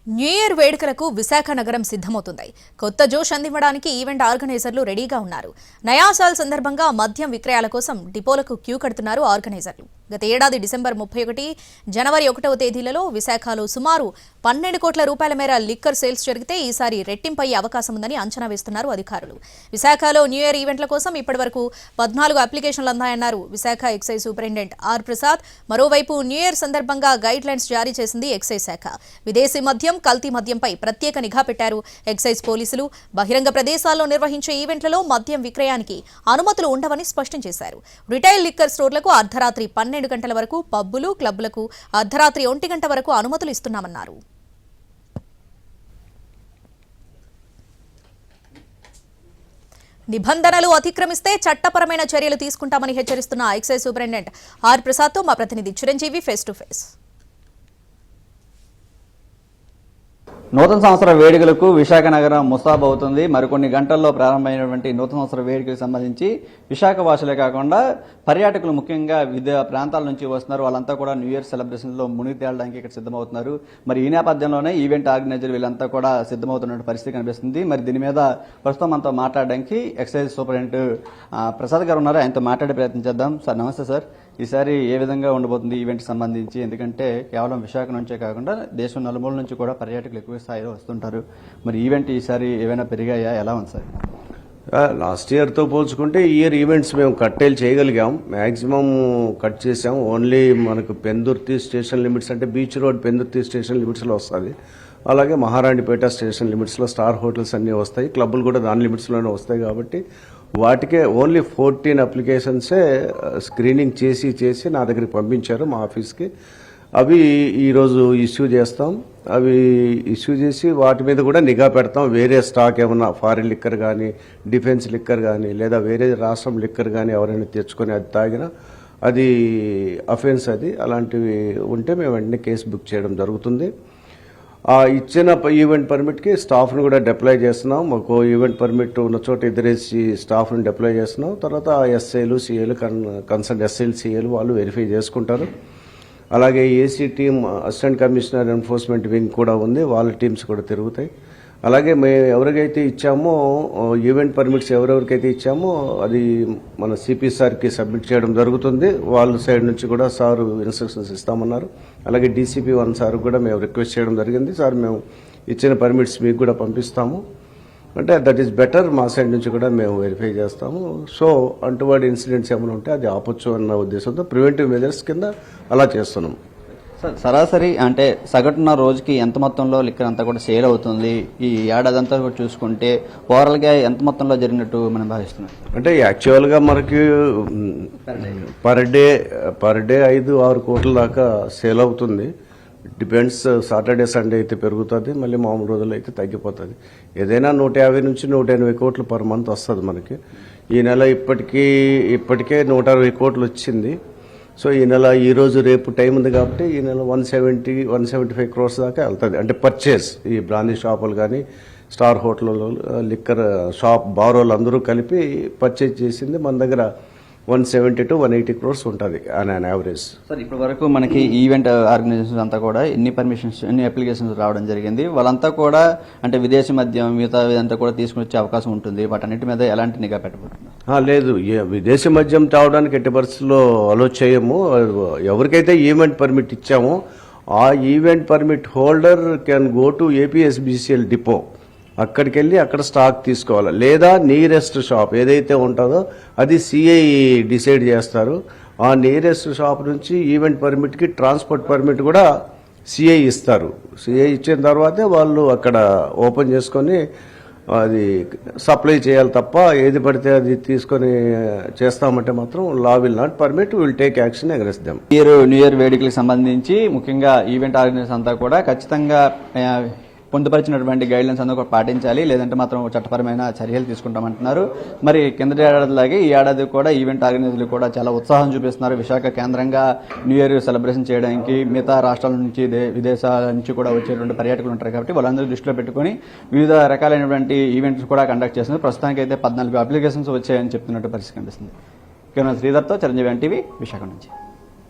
New year వేడుకలకు విశాఖ నగరం సిద్ధమవుతుంది. కొత్త జోష్ అందివ్వడానికి ఈవెంట్ ఆర్గనైజర్లు రెడీగా ఉన్నారు. నయా సాల్ సందర్భంగా మద్యం విక్రయాల కోసం డిపోలకు క్యూ కడుతున్నారు ఆర్గనైజర్లు. గత ఏడాది డిసెంబర్ 31, జనవరి 1వ తేదీలలో విశాఖలో సుమారు 12 కోట్ల రూపాయల మేర లిక్కర్ సేల్స్ జరిగితే ఈసారి రెట్టింపయ్యే అవకాశం ఉందని అంచనా వేస్తున్నారు అధికారులు. విశాఖలో న్యూ ఇయర్ ఈవెంట్ల కోసం ఇప్పటివరకు 14 అప్లికేషన్లు అందాయన్నారు Visakha excise superintendent R Prasad. మరోవైపు న్యూ ఇయర్ సందర్భంగా గైడ్ లైన్స్ జారీ చేసింది ఎక్సైజ్ శాఖ. విదేశీ మద్యం, కల్తీ మద్యంపై ప్రత్యేక నిఘా పెట్టారు ఎక్సైజ్ పోలీసులు. బహిరంగ ప్రదేశాల్లో నిర్వహించే ఈవెంట్లలో మద్యం విక్రయానికి అనుమతులు ఉండవని స్పష్టం చేశారు. రిటైల్ లిక్కర్ స్టోర్లకు అర్ధరాత్రి 12 గంటల వరకు, పబ్బులు, క్లబ్లకు అర్ధరాత్రి 1 గంట వరకు అనుమతులు ఇస్తున్నామన్నారు. నిబంధనలు అతిక్రమిస్తే చట్టపరమైన చర్యలు తీసుకుంటామని హెచ్చరిస్తున్న ఎక్సైజ్ సూపరింటెండెంట్ ఆర్ ప్రసాద్తో మా ప్రతినిధి చిరంజీవి ఫేస్ టు ఫేస్. నూతన సంవత్సర వేడుకలకు విశాఖ నగరం ముస్తాబు అవుతుంది. మరికొన్ని గంటల్లో ప్రారంభమైనటువంటి నూతన సంవత్సర వేడుకలకు సంబంధించి విశాఖ వాసులే కాకుండా పర్యాటకులు ముఖ్యంగా వివిధ ప్రాంతాల నుంచి వస్తున్నారు. వాళ్ళంతా కూడా న్యూ ఇయర్ సెలబ్రేషన్లో మునిగి తేలడానికి ఇక్కడ సిద్ధమవుతున్నారు. మరి ఈ నేపథ్యంలోనే ఈవెంట్ ఆర్గనైజర్ వీళ్ళంతా కూడా సిద్ధమవుతున్న పరిస్థితి కనిపిస్తుంది. మరి దీని మీద ప్రస్తుతం మనతో మాట్లాడడానికి ఎక్సైజ్ సూపరింటెండెంట్ ప్రసాద్ గారు ఉన్నారు. ఆయనతో మాట్లాడే ప్రయత్నం చేద్దాం. సార్ నమస్తే సార్. ఈసారి ఏ విధంగా ఉండబోతుంది ఈవెంట్కి సంబంధించి? ఎందుకంటే కేవలం విశాఖ నుంచే కాకుండా దేశం నలుమూల నుంచి కూడా పర్యాటకులు ఎక్కువ స్థాయిలో వస్తుంటారు. మరి ఈవెంట్ ఈసారి ఏమైనా పెరిగాయా? ఎలా ఉంది సార్? లాస్ట్ ఇయర్తో పోల్చుకుంటే ఈ ఇయర్ ఈవెంట్స్ మేము కట్టేలు చేయగలిగాం. మ్యాక్సిమం కట్ చేసాం. ఓన్లీ మనకు పెందుర్తి స్టేషన్ లిమిట్స్ అంటే బీచ్ రోడ్ పెందుర్తి స్టేషన్ లిమిట్స్లో వస్తుంది. అలాగే మహారాణిపేట స్టేషన్ లిమిట్స్లో స్టార్ హోటల్స్ అన్నీ వస్తాయి. క్లబ్బులు కూడా దాని లిమిట్స్లోనే వస్తాయి. కాబట్టి వాటికే ఓన్లీ 14 అప్లికేషన్సే స్క్రీనింగ్ చేసి నా దగ్గరికి పంపించారు మా ఆఫీస్కి. అవి ఈరోజు ఇష్యూ చేస్తాం. అవి ఇష్యూ చేసి వాటి మీద కూడా నిఘా పెడతాం. వేరే స్టాక్ ఏమన్నా ఫారిన్ లిక్కర్ కానీ, డిఫెన్స్ లిక్కర్ కానీ, లేదా వేరే రాష్ట్రం లిక్కర్ కానీ ఎవరైనా తెచ్చుకొని అది తాగినా అది అఫెన్స్. అది అలాంటివి ఉంటే మేము వెంటనే కేసు బుక్ చేయడం జరుగుతుంది. ఇచ్చిన ఈవెంట్ పర్మిట్కి స్టాఫ్ను కూడా డిప్లాయ్ చేస్తున్నాం. మాకు ఈవెంట్ పర్మిట్ ఉన్న చోట ఎదురేసి స్టాఫ్ను డిప్లాయ్ చేస్తున్నాం. తర్వాత ఎస్ఐలు, సిఏలు, కన్సర్న్ ఎస్ఐలు, సిఏలు వాళ్ళు వెరిఫై చేసుకుంటారు. అలాగే AC team, assistant commissioner enforcement wing కూడా ఉంది. వాళ్ళ టీమ్స్ కూడా తిరుగుతాయి. అలాగే మేము ఎవరికైతే ఇచ్చామో ఈవెంట్ పర్మిట్స్ ఎవరెవరికైతే ఇచ్చామో అది మన సిపి సార్కి సబ్మిట్ చేయడం జరుగుతుంది. వాళ్ళ సైడ్ నుంచి కూడా సారు ఇన్స్ట్రక్షన్స్ ఇస్తామన్నారు. అలాగే డీసీపీ 1 సార్ కూడా మేము రిక్వెస్ట్ చేయడం జరిగింది. సార్ మేము ఇచ్చిన పర్మిట్స్ మీకు కూడా పంపిస్తాము అంటే దట్ ఈస్ బెటర్. మా సైడ్ నుంచి కూడా మేము వెరిఫై చేస్తాము. సో అంటువర్డ్ ఇన్సిడెంట్స్ ఏమైనా ఉంటే అది ఆపొచ్చు అన్న ఉద్దేశంతో ప్రివెంటివ్ మెజర్స్ కింద అలా చేస్తున్నాం. సరాసరి అంటే సగటున రోజుకి ఎంత మొత్తంలో లిక్కర్ అంతా కూడా సేల్ అవుతుంది? ఈ ఏడాది అంతా కూడా చూసుకుంటే ఓవరాల్గా ఎంత మొత్తంలో జరిగినట్టు మనం భావిస్తున్నాం? అంటే యాక్చువల్గా మనకి పర్ డే 5-6 కోట్ల దాకా సేల్ అవుతుంది. డిపెండ్స్. సాటర్డే సండే అయితే పెరుగుతుంది, మళ్ళీ మామూలు రోజుల్లో అయితే తగ్గిపోతుంది. ఏదైనా 150 నుంచి 180 కోట్లు పర్ మంత్ వస్తుంది మనకి. ఈ నెల ఇప్పటికే 160 కోట్లు వచ్చింది. సో ఈ నెల ఈరోజు రేపు టైం ఉంది కాబట్టి ఈ నెల 175 crores దాకా వెళ్తుంది. అంటే పర్చేస్ ఈ బ్రాందీ షాపులు కానీ, స్టార్ హోటల్లో, లిక్కర్ షాప్ బారోలు అందరూ కలిపి పర్చేజ్ చేసింది మన దగ్గర 170 to 180 crores ఉంటుంది ఆన్ యావరేజ్. సార్ ఇప్పటి వరకు మనకి ఈవెంట్ ఆర్గనైజేషన్స్ అంతా కూడా ఎన్ని అప్లికేషన్స్ రావడం జరిగింది? వాళ్ళంతా కూడా అంటే విదేశీ మద్యం మిగతా ఇదంతా కూడా తీసుకుని వచ్చే అవకాశం ఉంటుంది. వాటన్నిటి మీద ఎలాంటి నిఘా పెట్టబోతున్నారు? లేదు, విదేశీ మద్యం తాగడానికి ఎట్టి పరిస్థితుల్లో అలో చేయము. ఎవరికైతే ఈవెంట్ పర్మిట్ ఇచ్చామో ఆ event permit holder can go to APSBCL depot. అక్కడికి వెళ్ళి అక్కడ స్టాక్ తీసుకోవాలి. లేదా నియరెస్ట్ షాప్ ఏదైతే ఉంటుందో అది సిఐ డిసైడ్ చేస్తారు. ఆ నియరెస్ట్ షాప్ నుంచి ఈవెంట్ పర్మిట్కి ట్రాన్స్పోర్ట్ పర్మిట్ కూడా సిఐ ఇస్తారు. సిఐ ఇచ్చిన తర్వాతే వాళ్ళు అక్కడ ఓపెన్ చేసుకొని అది సప్లై చేయాలి తప్ప ఏది పడితే అది తీసుకొని చేస్తామంటే మాత్రం law will not permit, will take action against them. New year వేడుకలకు సంబంధించి ముఖ్యంగా ఈవెంట్ ఆర్గనైజర్స్ అంతా కూడా ఖచ్చితంగా పొందుపరిచినటువంటి గైడ్లైన్స్ అందరూ కూడా పాటించాలి, లేదంటే మాత్రం చట్టపరమైన చర్యలు తీసుకుంటామంటున్నారు. మరి కిందటి ఏడాదిలాగే ఈ ఏడాది కూడా ఈవెంట్ ఆర్గనైజర్లు కూడా చాలా ఉత్సాహం చూపిస్తున్నారు. విశాఖ కేంద్రంగా న్యూ ఇయర్ సెలబ్రేషన్ చేయడానికి మిగతా రాష్ట్రాల నుంచి, విదేశాల నుంచి కూడా వచ్చేటువంటి పర్యాటకులు ఉంటారు. కాబట్టి వాళ్ళందరూ దృష్టిలో పెట్టుకుని వివిధ రకాలైనటువంటి ఈవెంట్స్ కూడా కండక్ట్ చేస్తున్నారు. ప్రస్తుతానికి అయితే 14 అప్లికేషన్స్ వచ్చాయని చెప్తున్నట్టు పరిస్థితి కనిపిస్తుంది. శ్రీధర్తో చిరంజీవి ఎన్టీవీ విశాఖ నుంచి.